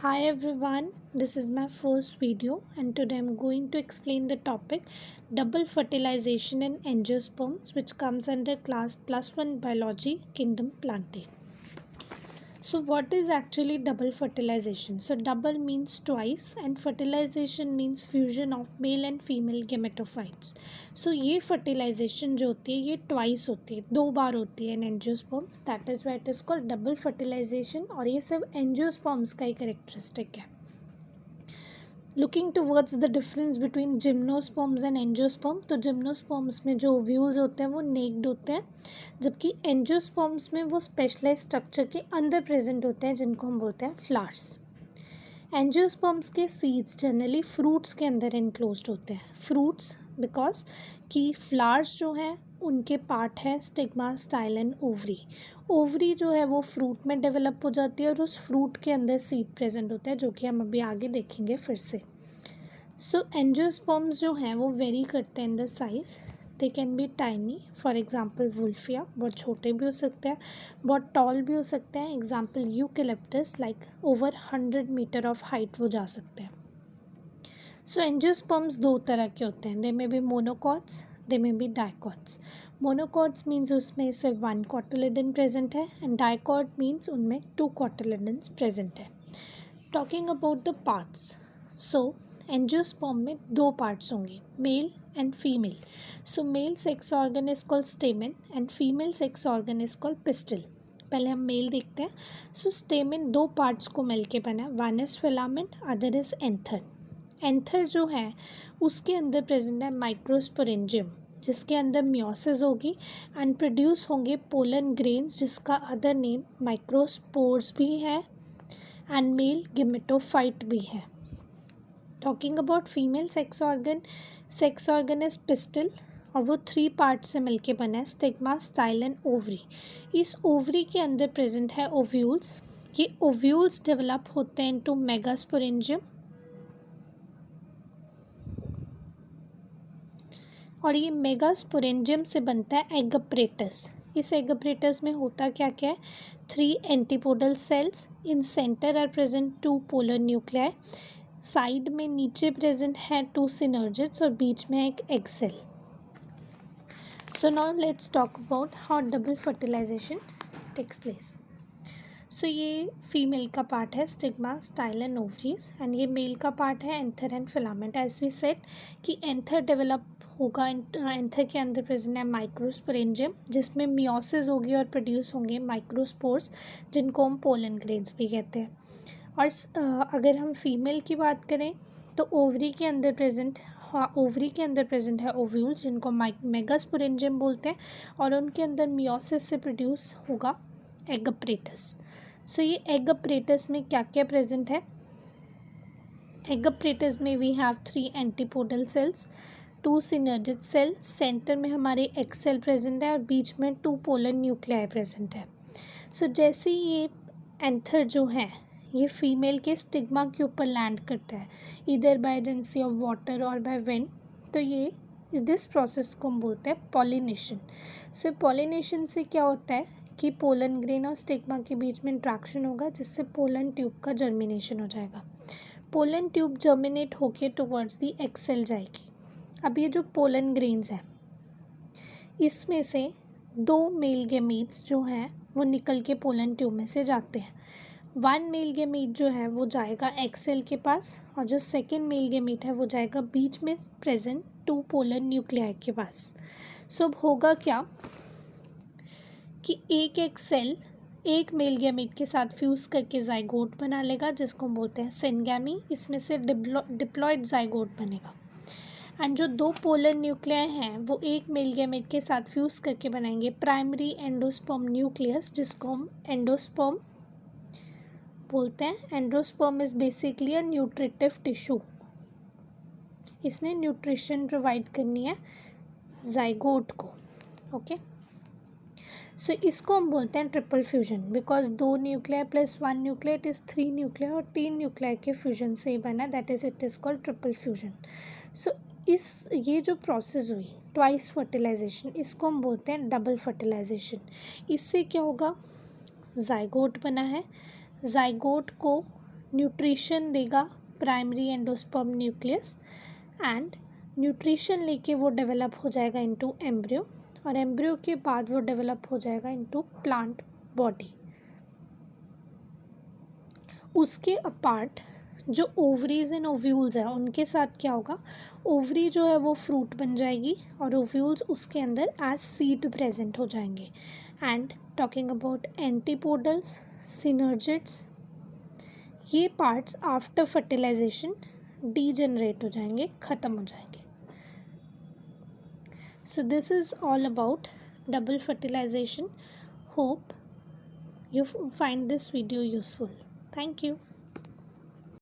Hi everyone, this is my first video and today I'm going to explain the topic double fertilization in angiosperms which comes under class +1 biology kingdom plantae. So what is actually double fertilization? So double means twice and fertilization means fusion of male and female gametophytes. So ये fertilization जो होती है ये twice होती है, 2 बार होती है in angiosperms, that is why it is called double fertilization और ये सिर्फ angiosperms का ही characteristic है. Looking towards the difference between gymnosperms and angiosperm, तो जिम्नोस्पर्म्स में जो ओव्यूल्स होते हैं वो नेक्ड होते हैं, जबकि एंजियोस्पर्म्स में वो स्पेशलाइज स्ट्रक्चर के अंदर प्रेजेंट होते हैं जिनको हम बोलते हैं फ्लावर्स. एंजियोस्पर्म्स के सीड्स जनरली फ्रूट्स के अंदर इनक्लोज्ड होते हैं. फ्रूट्स बिकॉज कि फ्लावर्स जो हैं उनके पार्ट है stigma, style and ovary. Ovary जो है वो फ्रूट में डेवलप हो जाती है और उस फ्रूट के अंदर सीड प्रेजेंट होता है, जो कि हम अभी आगे देखेंगे फिर से. सो एंजियोस्पर्म्स जो हैं वो वेरी करते हैं in the size. They can be tiny, for example Wolffia, बहुत छोटे भी हो सकते हैं, बहुत टॉल भी हो सकते हैं. Example eucalyptus, like over 100 meter of height वो जा सकते हैं. सो एंजियोस्पर्म्स दो तरह के होते हैं. They may be monocots, they may be dicots. Monocots means उसमें सिर्फ 1 कॉटिलेडन प्रेजेंट है एंड डाइकॉट मीन्स उनमें 2 कॉटिलेडन्स प्रेजेंट है. Talking about the parts, so angiosperm में 2 पार्ट्स होंगे, male and female. So male sex organ is called stamen and female sex organ is called pistil. पहले हम mail देखते हैं. सो stamen 2 parts को मिलके बना है, one is filament, other is anther. Anther जो है उसके अंदर प्रेजेंट है माइक्रोस्पोरेंजियम, जिसके अंदर मियोसिस होगी एंड प्रोड्यूस होंगे पोलन ग्रेन्स, जिसका अदर नेम माइक्रोस्पोर्स भी है एंड मेल गेमेटोफाइट भी है. Talking about female sex organ is pistol और वो 3 पार्ट से मिलके बना है, स्टिग्मा, स्टाइल एंड ओवरी. इस ओवरी के अंदर प्रेजेंट है ओव्यूल्स. ये ओव्यूल्स डेवलप होते हैं इनटू मेगास्पोरेंजियम और ये मेगास्पोरेंजियम से बनता है एग अपरेटस. इस एग अपरेटस में होता क्या क्या है, 3 antipodal cells. In center are present 2 polar nuclei. Side में नीचे प्रेजेंट है 2 सिनर्जिड्स और बीच में एक egg cell. So now let's talk about how double fertilisation takes place. So ये फीमेल का पार्ट है stigma, style and ovaries and ये मेल का पार्ट है anther and filament. As we said कि एंथर डेवलप होगा, एंथर के अंदर प्रेजेंट है माइक्रोस्पोरेंजियम, जिसमें मियोसिस होगी और प्रोड्यूस होंगे माइक्रोस्पोर्स, जिनको हम पोलन ग्रेन्स भी कहते हैं. और अगर हम फीमेल की बात करें तो ओवरी के अंदर प्रेजेंट है ओव्यूल्स, जिनको मेगास्पोरेंजियम बोलते हैं और उनके अंदर मियोसिस से प्रोड्यूस होगा एग अपरेटस. सो ये एग अपरेटस में क्या क्या प्रेजेंट है, एग अपरेटस में we have 3 antipodal cells, 2 synergid cell, center में हमारे एग सेल प्रेजेंट है और बीच में 2 पोलर न्यूक्लियाई प्रेजेंट है. सो जैसे ये एंथर जो है ये फीमेल के स्टिग्मा के ऊपर लैंड करता है, इधर बाय एजेंसी ऑफ वाटर और बाय विंड, तो ये दिस प्रोसेस को हम बोलते हैं पॉलिनेशन. सो पॉलिनेशन से क्या होता है कि पोलन ग्रेन और स्टिग्मा के बीच में इंट्रैक्शन होगा, जिससे पोलन ट्यूब का जर्मिनेशन हो जाएगा. पोलन ट्यूब जर्मिनेट होके टुवर्ड्स दी एग सेल जाएगी. अब ये जो पोलन ग्रेन्स है इसमें से 2 मेल गैमीट्स जो हैं वो निकल के पोलन ट्यूब में से जाते हैं. 1 मेल गैमीट जो है वो जाएगा एग सेल के पास और जो सेकेंड मेल गैमीट है वो जाएगा बीच में प्रेजेंट 2 पोलर न्यूक्लियाई के पास. सो अब होगा क्या कि एक एग सेल एक मेल गैमीट के साथ फ्यूज़ करके जाइगोट बना लेगा, जिसको हम बोलते हैं सिनगैमी. इसमें से डिप्लॉयड जाइगोट बनेगा एंड जो 2 पोलर न्यूक्लियाई हैं वो एक मेल गैमेट के साथ फ्यूज़ करके बनाएंगे प्राइमरी एंडोस्पर्म न्यूक्लियस, जिसको हम एंडोस्पर्म बोलते हैं. Endosperm is basically a nutritive tissue. इसने न्यूट्रिशन प्रोवाइड करनी है जाइगोट को. ओके, सो इसको हम बोलते हैं triple fusion, because 2 nuclei plus 1 nuclei it is 3 nuclei और 3 न्यूक्लियाई के फ्यूजन से ही बना, that is it is called triple fusion. So ये जो प्रोसेस हुई ट्वाइस फर्टिलाइजेशन, इसको हम बोलते हैं डबल फर्टिलाइजेशन. इससे क्या होगा, जाइगोट बना है, जाइगोट को न्यूट्रिशन देगा primary endosperm nucleus, and nutrition लेके वो डेवलप हो जाएगा इनटू एम्ब्रियो, और एम्ब्रियो के बाद वो डेवलप हो जाएगा इनटू प्लांट बॉडी। उसके अपार्ट जो ओवरीज एंड ओव्यूल्स है उनके साथ क्या होगा, ओवरी जो है वो फ्रूट बन जाएगी और ओव्यूल्स उसके अंदर एज सीड प्रेजेंट हो जाएंगे। And talking about antipodals, synergids, ये पार्ट्स आफ्टर फर्टिलाइजेशन डीजनरेट हो जाएंगे, ख़त्म हो जाएंगे। So this is all about double fertilization. Hope you find this video useful. Thank you.